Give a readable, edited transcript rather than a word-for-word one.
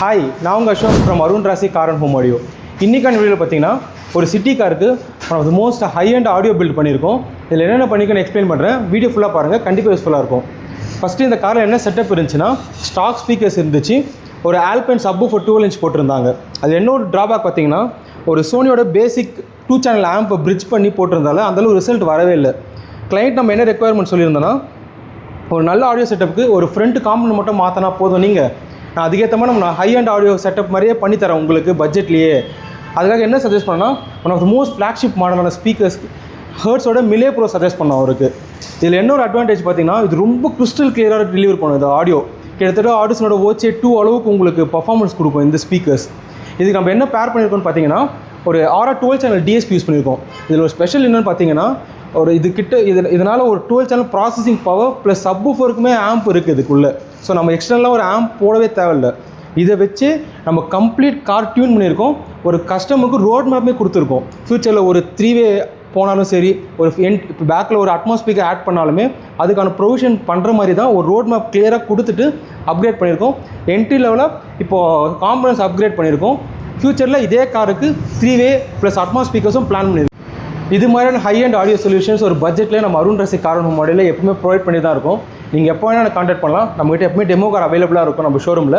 Hi, நான் உங்கள் Ashok from Arun ராசி கார் அண்ட் ஹோம் ஆடியோ. இன்றைக்கான வீடியோவில் பார்த்தீங்கன்னா ஒரு சிட்டி காருக்கு one of the most high end audio build பண்ணியிருக்கோம். இதில் என்னென்ன பண்ணிக்கன்னு எக்ஸ்பிளைன் பண்ணுறேன். வீடியோ ஃபுல்லாக பாருங்கள், கண்டிப்பாக யூஸ்ஃபுல்லாக இருக்கும். ஃபஸ்ட்டு இந்த காரில் என்ன செட்டப் இருந்துச்சுன்னா, ஸ்டாக் ஸ்பீக்கர்ஸ் இருந்துச்சு, ஒரு ஆல்பைன் சப்வூஃபர் 12 inch போட்டிருந்தாங்க. அது என்ன ஒரு ட்ராபேக் பார்த்தீங்கன்னா, ஒரு சோனியோட பேசிக் 2 channel ஆம்பை பிரிட்ஜ் பண்ணி போட்டிருந்தால அந்தளவு ரிசல்ட் வரவே இல்லை. கிளைண்ட் நம்ம என்ன ரெக்குயர்மெண்ட் சொல்லியிருந்தோன்னா, ஒரு நல்ல ஆடியோ செட்டப்புக்கு ஒரு ஃப்ரண்ட் காம்பனன்ட் மட்டும் மாற்றினா போதும், நீங்கள் நான் அதுக்கேற்ற மாதிரி நான் ஹை அண்ட் ஆடியோ செட்டப் மாதிரியே பண்ணித்தரேன் உங்களுக்கு பட்ஜெட்லேயே. அதுக்காக என்ன சஜஸ்ட் பண்ணால், one of the most flagship மாடலான ஸ்பீக்கர்ஸ் ஹர்ட்ஸோட மிலே ப்ரோ சஜஸ்ட் பண்ணோம் அவருக்கு. இதில் என்ன ஒரு அட்வான்டேஜ் பார்த்தீங்கன்னா, இது ரொம்ப கிறிஸ்டல் கிளியராக டெலிவர் பண்ணும். இந்த ஆடியோ கிட்டத்தட்ட ஆடியோஸோட OC2 அளவுக்கு உங்களுக்கு பர்ஃபார்மன்ஸ் கொடுக்கும் இந்த ஸ்பீக்கர்ஸ். இதுக்கு நம்ம என்ன பேர் பண்ணியிருக்கோம்னு பார்த்தீங்கன்னா, ஒரு ஆரா 12 channel DSP யூஸ் பண்ணியிருக்கோம். இதில் ஒரு ஸ்பெஷல் என்னென்னு பார்த்தீங்கன்னா, ஒரு இதனால் ஒரு 12 channel ப்ராசஸிங் பவர் ப்ளஸ் சப்வூஃபருக்குமே ஆம்ப் இருக்குது இதுக்குள்ளே. ஸோ நம்ம எக்ஸ்டர்னலாக ஒரு ஆம்ப் போடவே தேவையில்லை. இதை வச்சு நம்ம கம்ப்ளீட் கார் டியூன் பண்ணியிருக்கோம். ஒரு கஸ்டமருக்கு ரோட் மேப்பே கொடுத்துருக்கோம். ஃப்யூச்சரில் ஒரு 3-way போனாலும் சரி, ஒரு இப்போ பேக்கில் ஒரு அட்மாஸ்பியர் ஆட் பண்ணாலுமே அதுக்கான ப்ரொவிஷன் பண்ணுற மாதிரி தான் ஒரு ரோட் மேப் கிளியராக கொடுத்துட்டு அப்கிரேட் பண்ணியிருக்கோம். என்ட்ரி லெவலில் இப்போது காம்பனன்ஸ் அப்கிரேட் பண்ணியிருக்கோம். ஃப்யூச்சரில் இதே காருக்கு 3-way ப்ளஸ் அட்மாஸ்பியர்ஸும் பிளான் பண்ணியிருக்கோம். இது மாதிரியான ஹை அண்ட் ஆடியோ சொல்யூஷன்ஸ் ஒரு பட்ஜெட்டில் நம்ம அருண் ராசி கார் அண்ட் ஹோம் ஆடியோவில் எப்பவுமே ப்ரொவைட் பண்ணி தான் இருக்கும். நீங்கள் எப்போ வேணால் கான்டாக்ட் பண்ணலாம். நம்மகிட்ட எப்பவுமே டெமோ கார் அவைலபிளாக இருக்கும் நம்ம ஷோரூமில்.